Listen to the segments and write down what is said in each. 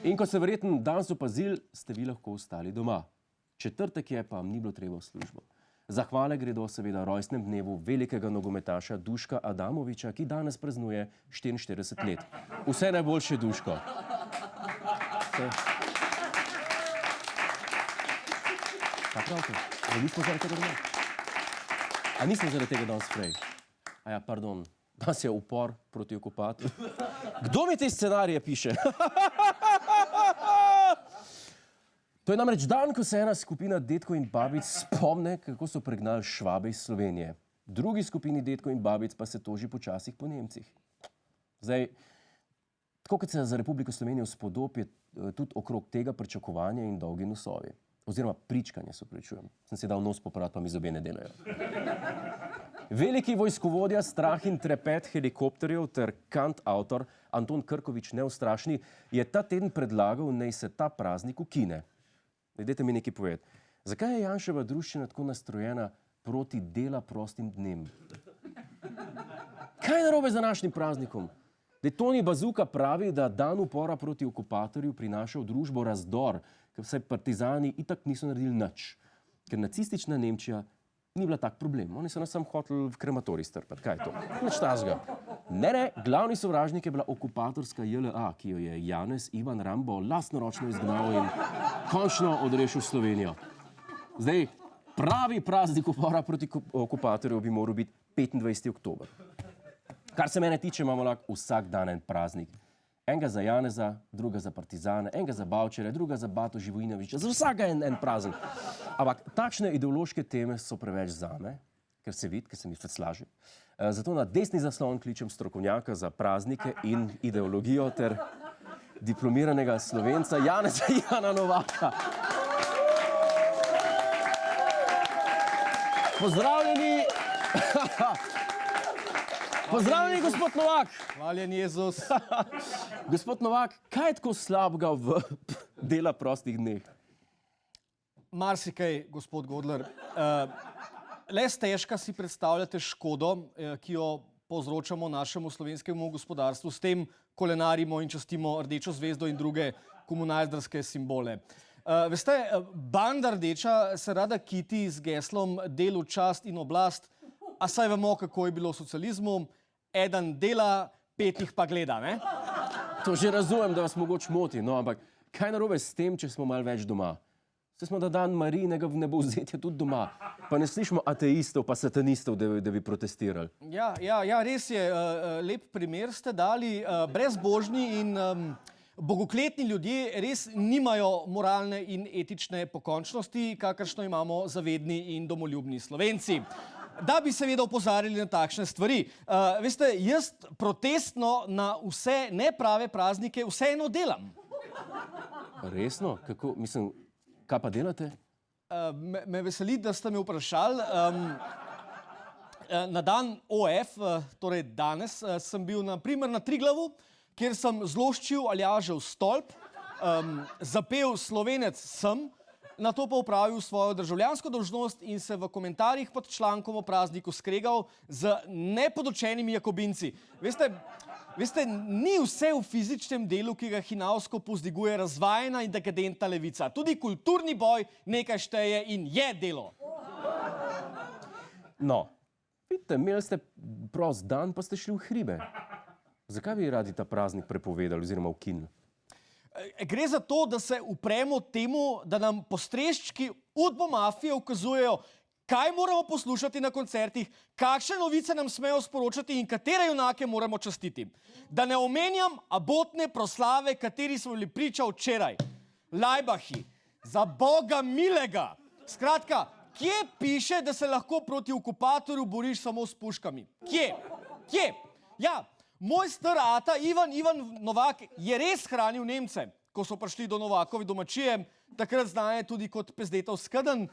In ko ste verjetno danes opazili, ste vi lahko ostali doma. Četrtek je, pa vam ni bilo treba v službo. Zahvale gredo seveda rojstnem dnevu velikega nogometaša Duška Adamoviča, ki danes praznuje 44 let. Vse najboljše, Duško. Kaj pravite? Da nismo zaradi tega doma? A nismo zaradi tega danes prej? A ja, pardon, danes je upor proti okupatorju. Kdo mi te scenarije piše? To je namreč dan, ko se ena skupina dedkov in babic spomne, kako so pregnali Švabe iz Slovenije. Drugi skupini dedkov in babic pa se toži počasih po Nemcih. Zdaj, tako kot se za Republiko Slovenijo spodob, je tudi okrog tega pričakovanja in dolgi nosovi. Oziroma pričkanje, se opravičujem. Sem si dal nos popraviti, pa mi zobe ne delajo. Veliki vojskovodja, strah in trepet helikopterjev ter kantavtor Anton Krkovič Neustrašni je ta teden predlagal, naj se ta praznik ukine. Dajte mi nekaj povedati. Zakaj je Janševa druščina tako nastrojena proti dela prostim dnem? Kaj je narobe z današnjim praznikom? Toni Bazuka pravi, da dan upora proti okupatorju prinaša v družbo razdor, ker vsaj partizani itak niso naredili nič. Ker nacistična Nemčija ni bila tak problem. Oni so nas sam hoteli v krematorij strpati. Kaj je to? Nič tazga. Ne, glavni sovražnik je bila okupatorska JLA, ki jo je Janez Ivan Rambo lastnoročno izgnal in končno odrešil Slovenijo. Zdaj, pravi praznik upora proti okupatorju bi moral biti 25. oktober. Kar se mene tiče, imamo lahko vsak dan en praznik. Enega za Janeza, druga za partizane, enega za Bavčarja, druga za Bato Živojinoviča, za vsega en praznik. Ampak takšne ideološke teme so preveč zame, ker se vidi, ker se mi feclaži. Zato na desni zaslon kličem strokovnjaka za praznike in ideologijo ter diplomiranega Slovenca Janeza Ivana Novaka. Pozdravljeni! Pozdravljeni, gospod Novak! Hvaljen Jezus! Gospod Novak, kaj je tako slabega v dela prostih dneh? Marsikaj, gospod Godler. Le stežka si predstavljate škodo, ki jo povzročamo našemu slovenskemu gospodarstvu, s tem kolenarimo in častimo rdečo zvezdo in druge komunaldarske simbole. Veste, banda rdeča se rada kiti z geslom delu, čast in oblast, a saj vemo, kako je bilo v socializmu. Eden dela, 5 jih pa gleda, ne? To že razumem, da vas mogoče moti, no, ampak kaj narobe s tem, če smo malo več doma? Saj smo, da dan Marijinega vnebovzetja tudi doma. Pa ne slišimo ateistov pa satanistov, da bi protestirali. Ja, res je. Lep primer ste dali. Brezbožni in bogokletni ljudje res nimajo moralne in etične pokončnosti, kakršno imamo zavedni in domoljubni Slovenci. Da bi seveda opozarjali na takšne stvari. Veste, jaz protestno na vse neprave praznike vseeno delam. Resno? Kako, mislim, kaj pa delate? Me veseli, da ste me vprašali. Na dan OF, torej danes, sem bil na primer na Triglavu, kjer sem zloščil Aljažev stolp, zapel Slovenec sem, na to pa upravil svojo državljansko dolžnost in se v komentarjih pod člankom o prazniku skregal z nepodočenimi jakobinci. Veste, ni vse v fizičnem delu, ki ga hinavsko povzdiguje razvajena in dekadentna levica. Tudi kulturni boj nekaj šteje in je delo. No, vidite, imeli ste prost dan, pa ste šli v hribe. Zakaj bi radi ta praznik prepovedali oziroma ukinili? Gre za to, da se upremo temu, da nam postreščki udbomafije ukazujejo, kaj moramo poslušati na koncertih, kakšne novice nam smejo sporočati in katere junake moramo častiti. Da ne omenjam abotne proslave, kateri smo bili priča včeraj. Lajbahi, za Boga milega! Skratka, kje piše, da se lahko proti okupatorju boriš samo s puškami? Kje? Ja, moj star ata Ivan Novak je res hranil Nemce, ko so prišli do Novakove domačije, takrat znane tudi kot Pezdetov skedenj.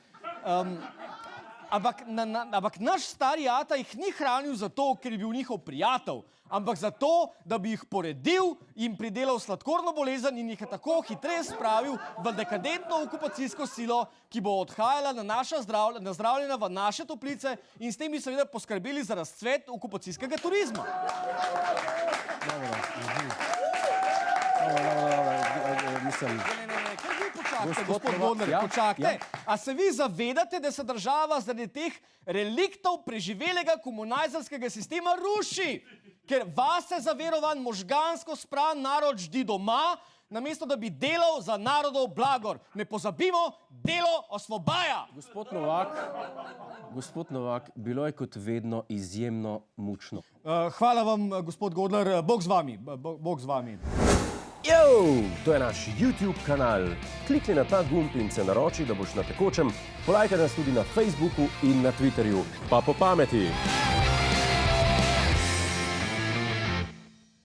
Ampak naš stari ata jih ni hranil zato, ker je bil njihov prijatelj, ampak zato, da bi jih poredil in pridelal sladkorno bolezen in jih je tako hitreje spravil v dekadentno okupacijsko silo, ki bo odhajala nazdravljena v naše toplice in s tem bi seveda poskrbeli za razcvet okupacijskega turizma. Mislim, Ne, kar vi počakajte, Gospod gospod Novak, Godler, ja, počakajte. ja. A se vi zavedate, da se država zaradi teh reliktov preživelega komunizarskega sistema ruši? Ker vase zaverovan možgansko spran narod ždi doma, namesto da bi delal za narodov blagor. Ne pozabimo, delo osvobaja. Gospod Novak, bilo je kot vedno izjemno mučno. Hvala vam, gospod Godler, Bog z vami. Bog z vami. Jo, to je naš YouTube kanal. Klikni na ta gumb in se naroči, da boš na tekočem. Polajkaj nas tudi na Facebooku in na Twitterju. Pa po pameti!